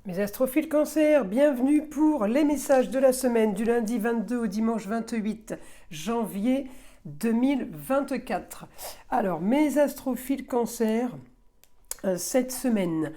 Mes astrophiles Cancer, bienvenue pour les messages de la semaine du lundi 22 au dimanche 28 janvier 2024. Alors, mes astrophiles Cancer, cette semaine,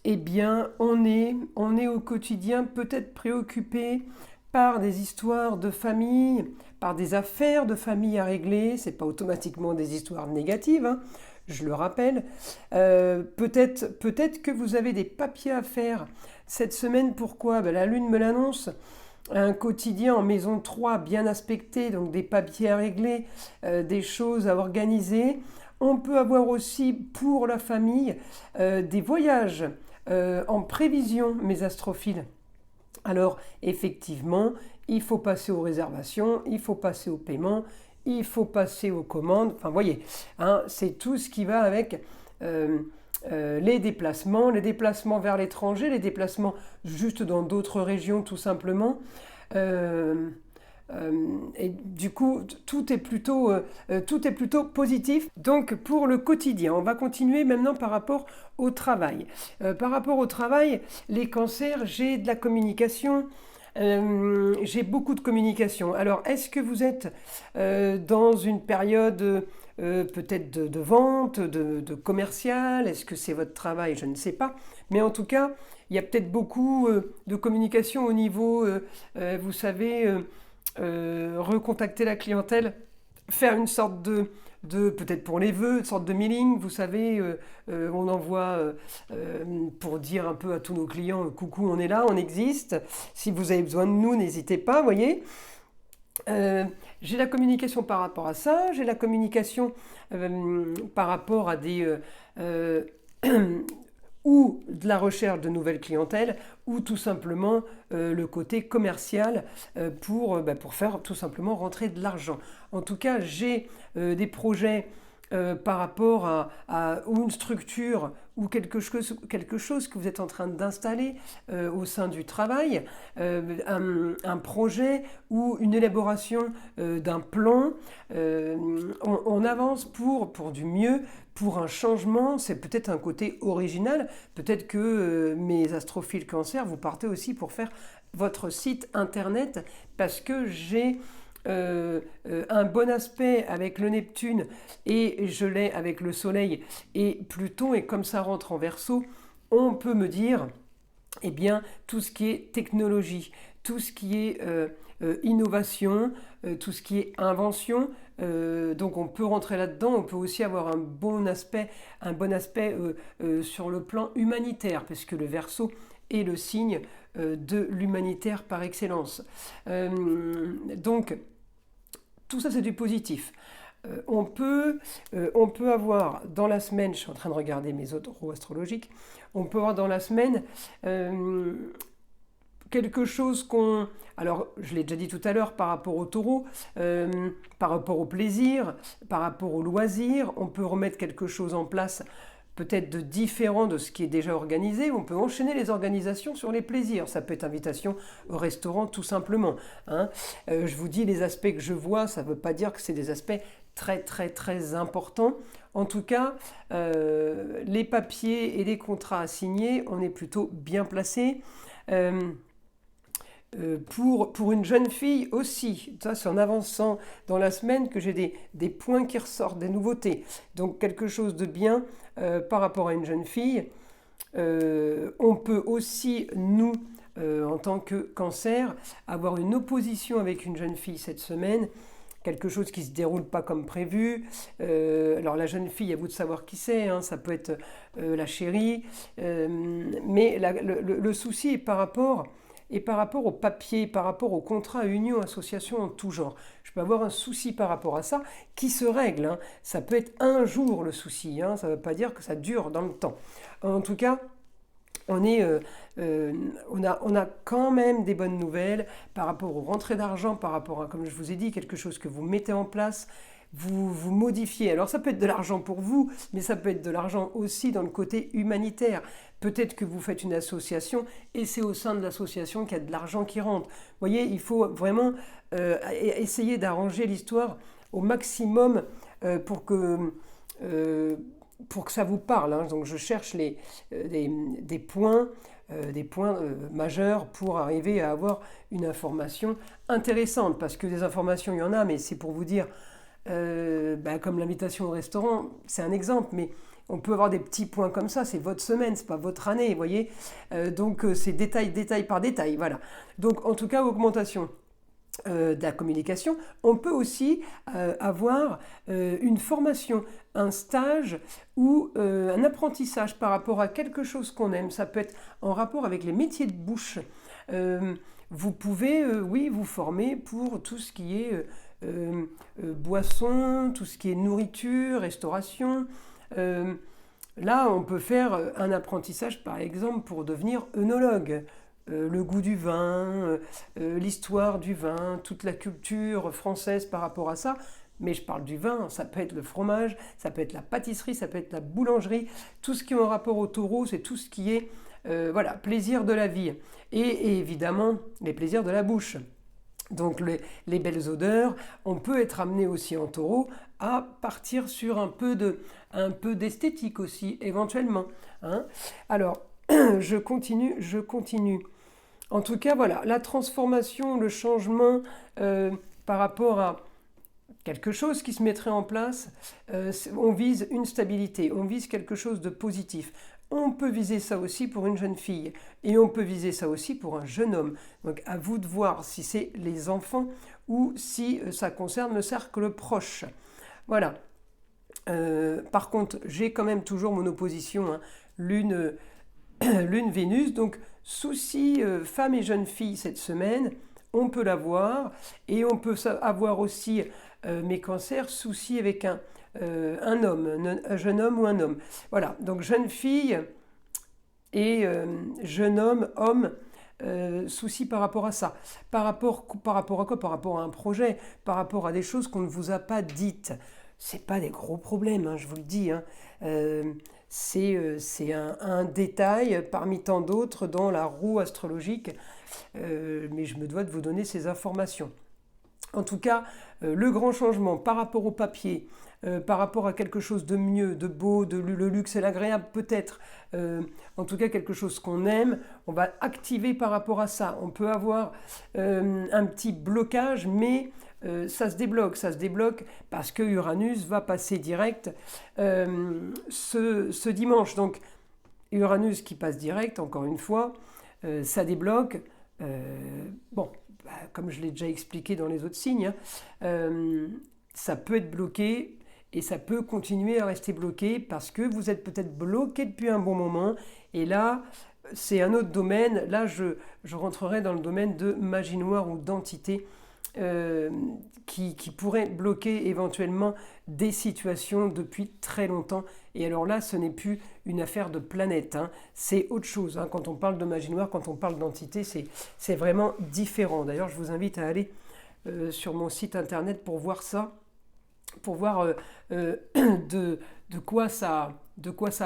eh bien, on est au quotidien peut-être préoccupé par des histoires de famille, par des affaires de famille à régler. C'est pas automatiquement des histoires négatives, hein, je le rappelle. Peut-être que vous avez des papiers à faire cette semaine. Pourquoi? La Lune me l'annonce. Un quotidien en maison 3 bien aspecté, donc des papiers à régler, des choses à organiser. On peut avoir aussi pour la famille des voyages en prévision, mes astrophiles. Alors effectivement, il faut passer aux réservations, il faut passer au paiement, il faut passer aux commandes. Enfin, vous voyez, hein, c'est tout ce qui va avec les déplacements vers l'étranger, les déplacements juste dans d'autres régions tout simplement. Euh, et du coup, tout est plutôt positif. Donc, pour le quotidien, on va continuer maintenant par rapport au travail. Par rapport au travail, les cancers, j'ai de la communication. J'ai beaucoup de communication. Alors, est-ce que vous êtes dans une période peut-être de vente, de commercial? Est-ce que c'est votre travail? Je ne sais pas. Mais en tout cas, il y a peut-être beaucoup de communication au niveau, vous savez, recontacter la clientèle, faire une sorte de peut-être pour les vœux, une sorte de mailing, vous savez, on envoie pour dire un peu à tous nos clients, coucou, on est là, on existe, si vous avez besoin de nous, n'hésitez pas, vous voyez. J'ai la communication par rapport à ça, j'ai la communication par rapport à des ou de la recherche de nouvelles clientèles, ou tout simplement le côté commercial pour faire tout simplement rentrer de l'argent. En tout cas, j'ai des projets par rapport ou une structure ou quelque chose que vous êtes en train d'installer au sein du travail, un projet ou une élaboration d'un plan. On avance pour du mieux, pour un changement. C'est peut-être un côté original. Peut-être que mes astrophiles Cancer, vous partez aussi pour faire votre site internet parce que j'ai un bon aspect avec le Neptune et je l'ai avec le Soleil et Pluton, et comme ça rentre en Verseau, on peut me dire, eh bien, tout ce qui est technologie, tout ce qui est innovation, tout ce qui est invention. Donc on peut rentrer là-dedans. On peut aussi avoir un bon aspect sur le plan humanitaire, puisque le Verseau est le signe de l'humanitaire par excellence. Donc tout ça, c'est du positif. On peut avoir dans la semaine, je suis en train de regarder mes autres roues astrologiques, on peut avoir dans la semaine quelque chose qu'on... Alors, je l'ai déjà dit tout à l'heure par rapport au taureau, par rapport au plaisir, par rapport au loisir, on peut remettre quelque chose en place peut-être de différent de ce qui est déjà organisé. On peut enchaîner les organisations sur les plaisirs. Ça peut être invitation au restaurant tout simplement, hein. Je vous dis les aspects que je vois, ça ne veut pas dire que c'est des aspects très très très importants. En tout cas, les papiers et les contrats à signer, on est plutôt bien placé. Pour une jeune fille aussi, ça c'est en avançant dans la semaine que j'ai des points qui ressortent, des nouveautés. Donc quelque chose de bien par rapport à une jeune fille. On peut aussi, nous, en tant que cancer, avoir une opposition avec une jeune fille cette semaine, quelque chose qui ne se déroule pas comme prévu. Alors la jeune fille, à vous de savoir qui c'est, hein, ça peut être la chérie, mais le souci est par rapport au papier, par rapport au contrat, union, association en tout genre. Je peux avoir un souci par rapport à ça qui se règle, hein. Ça peut être un jour le souci, hein. Ça ne veut pas dire que ça dure dans le temps. En tout cas, on a quand même des bonnes nouvelles par rapport aux rentrées d'argent, par rapport à, comme je vous ai dit, quelque chose que vous mettez en place, vous modifiez. Alors ça peut être de l'argent pour vous, mais ça peut être de l'argent aussi dans le côté humanitaire. Peut-être que vous faites une association et c'est au sein de l'association qu'il y a de l'argent qui rentre. Vous voyez, il faut vraiment essayer d'arranger l'histoire au maximum pour que pour que ça vous parle, hein. Donc je cherche des points, majeurs pour arriver à avoir une information intéressante, parce que des informations il y en a, mais c'est pour vous dire, comme l'invitation au restaurant, c'est un exemple, mais on peut avoir des petits points comme ça, c'est votre semaine, c'est pas votre année, vous voyez. C'est détail par détail, voilà. Donc en tout cas, augmentation de la communication. On peut aussi avoir une formation, un stage ou un apprentissage par rapport à quelque chose qu'on aime. Ça peut être en rapport avec les métiers de bouche. Vous pouvez, oui, vous former pour tout ce qui est boisson, tout ce qui est nourriture, restauration. Là, on peut faire un apprentissage, par exemple, pour devenir œnologue. Le goût du vin, l'histoire du vin, toute la culture française par rapport à ça. Mais je parle du vin, ça peut être le fromage, ça peut être la pâtisserie, ça peut être la boulangerie. Tout ce qui est en rapport au taureau, c'est tout ce qui est plaisir de la vie. Et évidemment, les plaisirs de la bouche. Donc les belles odeurs, on peut être amené aussi en taureau à partir sur un peu d'esthétique aussi, éventuellement, hein. Alors, je continue. En tout cas, voilà, la transformation, le changement par rapport à quelque chose qui se mettrait en place, on vise une stabilité, on vise quelque chose de positif. On peut viser ça aussi pour une jeune fille et on peut viser ça aussi pour un jeune homme. Donc à vous de voir si c'est les enfants ou si ça concerne le cercle proche. Voilà. Par contre, j'ai quand même toujours mon opposition, hein. Lune Vénus, donc souci femme et jeune fille cette semaine, on peut l'avoir, et on peut avoir aussi mes cancers, souci avec un homme, un jeune homme ou un homme. Voilà, donc jeune fille et jeune homme, souci par rapport à ça. Par rapport à quoi? Par rapport à un projet, par rapport à des choses qu'on ne vous a pas dites. C'est pas des gros problèmes, hein, je vous le dis, hein. C'est un détail parmi tant d'autres dans la roue astrologique, mais je me dois de vous donner ces informations. En tout cas, le grand changement par rapport au papier, par rapport à quelque chose de mieux, de beau, le luxe et l'agréable peut-être, en tout cas quelque chose qu'on aime, on va activer par rapport à ça. On peut avoir un petit blocage, mais ça se débloque parce que Uranus va passer direct ce dimanche. Donc Uranus qui passe direct, encore une fois, ça débloque. Bon, comme je l'ai déjà expliqué dans les autres signes, ça peut être bloqué et ça peut continuer à rester bloqué parce que vous êtes peut-être bloqué depuis un bon moment. Et là, c'est un autre domaine. Là, je rentrerai dans le domaine de magie noire ou d'entité qui pourrait bloquer éventuellement des situations depuis très longtemps. Et alors là, ce n'est plus une affaire de planète, hein. C'est autre chose, hein. Quand on parle de magie noire, quand on parle d'entité, c'est vraiment différent. D'ailleurs, je vous invite à aller sur mon site internet pour voir ça, pour voir de quoi ça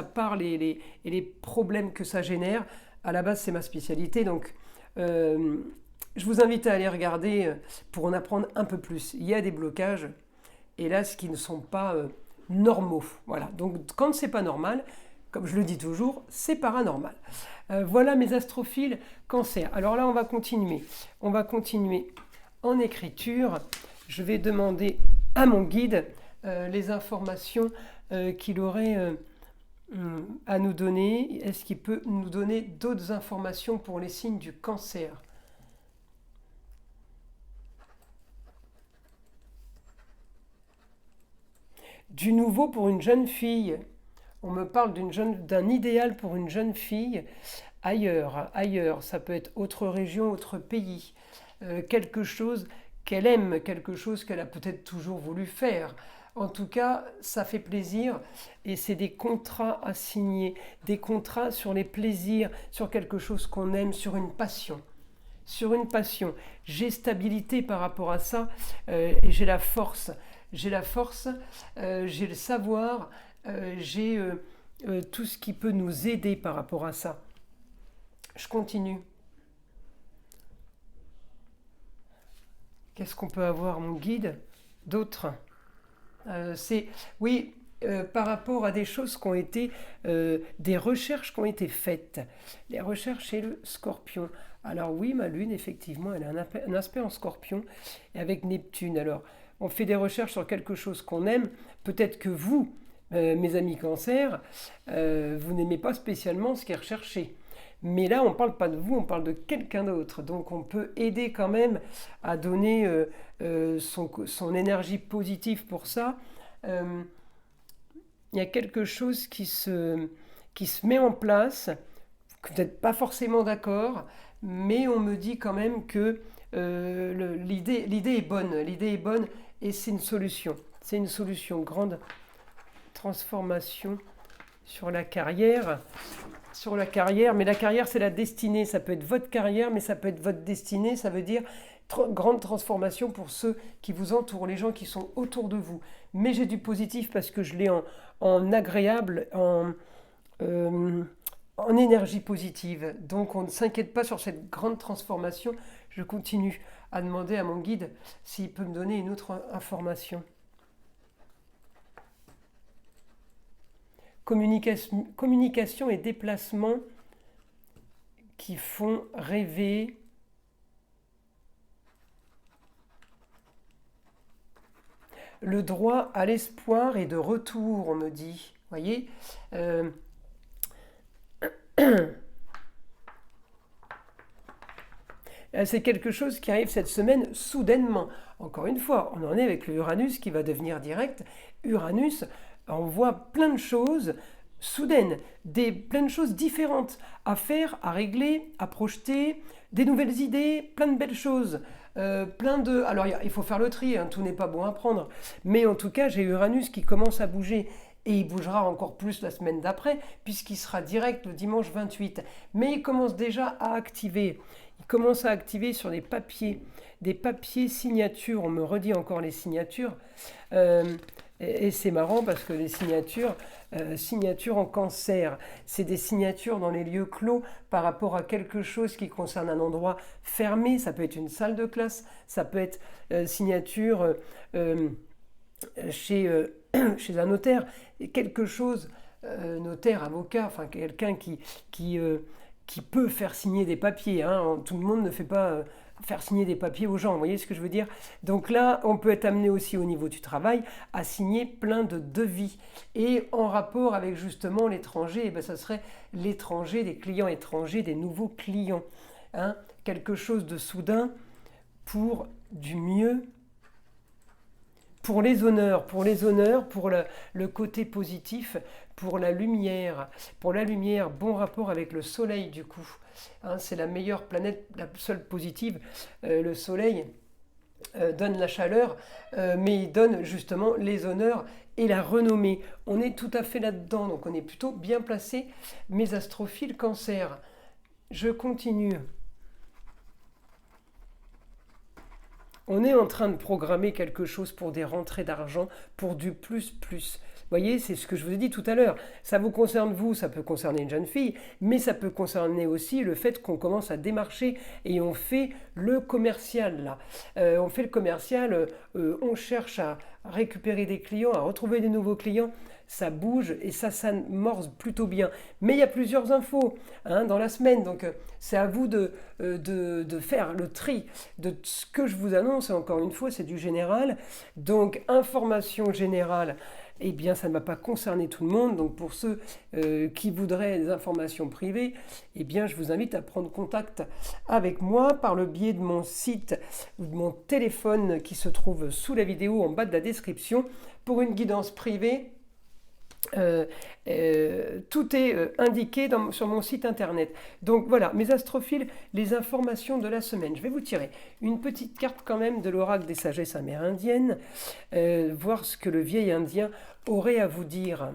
parle et les problèmes que ça génère. À la base, c'est ma spécialité, donc je vous invite à aller regarder pour en apprendre un peu plus. Il y a des blocages, hélas, qui ne sont pas normaux. Voilà. Donc quand c'est pas normal, comme je le dis toujours, c'est paranormal. Voilà mes astrophiles Cancer. Alors là, on va continuer. On va continuer en écriture. Je vais demander à mon guide les informations qu'il aurait à nous donner. Est-ce qu'il peut nous donner d'autres informations pour les signes du Cancer ? Du nouveau pour une jeune fille. On me parle d'un idéal pour une jeune fille ailleurs. Ça peut être autre région, autre pays. Quelque chose qu'elle aime, quelque chose qu'elle a peut-être toujours voulu faire. En tout cas, ça fait plaisir et c'est des contrats à signer, des contrats sur les plaisirs, sur quelque chose qu'on aime, sur une passion. Sur une passion. J'ai stabilité par rapport à ça et j'ai la force. J'ai le savoir, j'ai tout ce qui peut nous aider par rapport à ça. Je continue. Qu'est-ce qu'on peut avoir, mon guide? D'autres. Oui, par rapport à des choses qui ont été, des recherches qui ont été faites. Les recherches chez le Scorpion. Alors oui, ma lune, effectivement, elle a un aspect en Scorpion et avec Neptune. Alors, on fait des recherches sur quelque chose qu'on aime. Peut-être que vous, mes amis Cancer, vous n'aimez pas spécialement ce qui est recherché. Mais là, on ne parle pas de vous, on parle de quelqu'un d'autre. Donc on peut aider quand même à donner son énergie positive pour ça. Euh, il y a quelque chose qui se met en place, que vous n'êtes pas forcément d'accord, mais on me dit quand même que l'idée est bonne et c'est une solution. C'est une solution, grande transformation sur la carrière. Sur la carrière, mais la carrière c'est la destinée, ça peut être votre carrière, mais ça peut être votre destinée, ça veut dire grande transformation pour ceux qui vous entourent, les gens qui sont autour de vous. Mais j'ai du positif parce que je l'ai en agréable, en énergie positive. Donc on ne s'inquiète pas sur cette grande transformation. Je continue à demander à mon guide s'il peut me donner une autre information. Communication et déplacement qui font rêver. Le droit à l'espoir est de retour, on me dit. Vous voyez c'est quelque chose qui arrive cette semaine soudainement. Encore une fois, on en est avec le Uranus qui va devenir direct. Uranus, on voit plein de choses soudaines, plein de choses différentes à faire, à régler, à projeter, des nouvelles idées, plein de belles choses. Alors il faut faire le tri, hein, tout n'est pas bon à prendre. Mais en tout cas, j'ai Uranus qui commence à bouger. Et il bougera encore plus la semaine d'après, puisqu'il sera direct le dimanche 28. Mais il commence déjà à activer. Il commence à activer sur des papiers signatures. On me redit encore les signatures. Et c'est marrant parce que les signatures en Cancer, c'est des signatures dans les lieux clos par rapport à quelque chose qui concerne un endroit fermé. Ça peut être une salle de classe, ça peut être signature chez un notaire, quelque chose, notaire, avocat, enfin quelqu'un qui peut faire signer des papiers. Hein. Tout le monde ne fait pas faire signer des papiers aux gens, vous voyez ce que je veux dire? Donc là, on peut être amené aussi au niveau du travail à signer plein de devis. Et en rapport avec justement l'étranger, ça serait l'étranger, des clients étrangers, des nouveaux clients. Hein. Quelque chose de soudain pour du mieux. Pour les honneurs, pour le côté positif, pour la lumière, bon rapport avec le soleil du coup. Hein, c'est la meilleure planète, la seule positive. Le soleil donne la chaleur, mais il donne justement les honneurs et la renommée. On est tout à fait là-dedans, donc on est plutôt bien placé. Mes astrophiles Cancer, je continue. On est en train de programmer quelque chose pour des rentrées d'argent, pour du plus. Vous voyez, c'est ce que je vous ai dit tout à l'heure. Ça vous concerne vous, ça peut concerner une jeune fille, mais ça peut concerner aussi le fait qu'on commence à démarcher et on fait le commercial là. On fait le commercial, on cherche à récupérer des clients, à retrouver des nouveaux clients. Ça bouge et ça s'amorce plutôt bien. Mais il y a plusieurs infos dans la semaine, donc c'est à vous de faire le tri de ce que je vous annonce. Et encore une fois, c'est du général. Donc, information générale, eh bien, ça ne va pas concerner tout le monde. Donc, pour ceux qui voudraient des informations privées, eh bien, je vous invite à prendre contact avec moi par le biais de mon site ou de mon téléphone qui se trouve sous la vidéo en bas de la description pour une guidance privée. Tout est indiqué sur mon site internet. Donc voilà, mes astrophiles, les informations de la semaine. Je vais vous tirer une petite carte quand même de l'oracle des sagesses amérindiennes, voir ce que le vieil indien aurait à vous dire.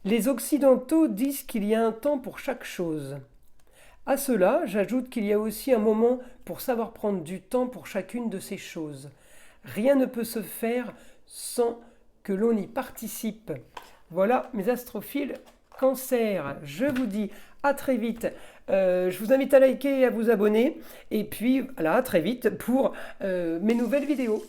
Les occidentaux disent qu'il y a un temps pour chaque chose. À cela, j'ajoute qu'il y a aussi un moment pour savoir prendre du temps pour chacune de ces choses. Rien ne peut se faire sans que l'on y participe. Voilà mes astrophiles Cancer. Je vous dis à très vite. Je vous invite à liker et à vous abonner. Et puis, à très vite pour mes nouvelles vidéos.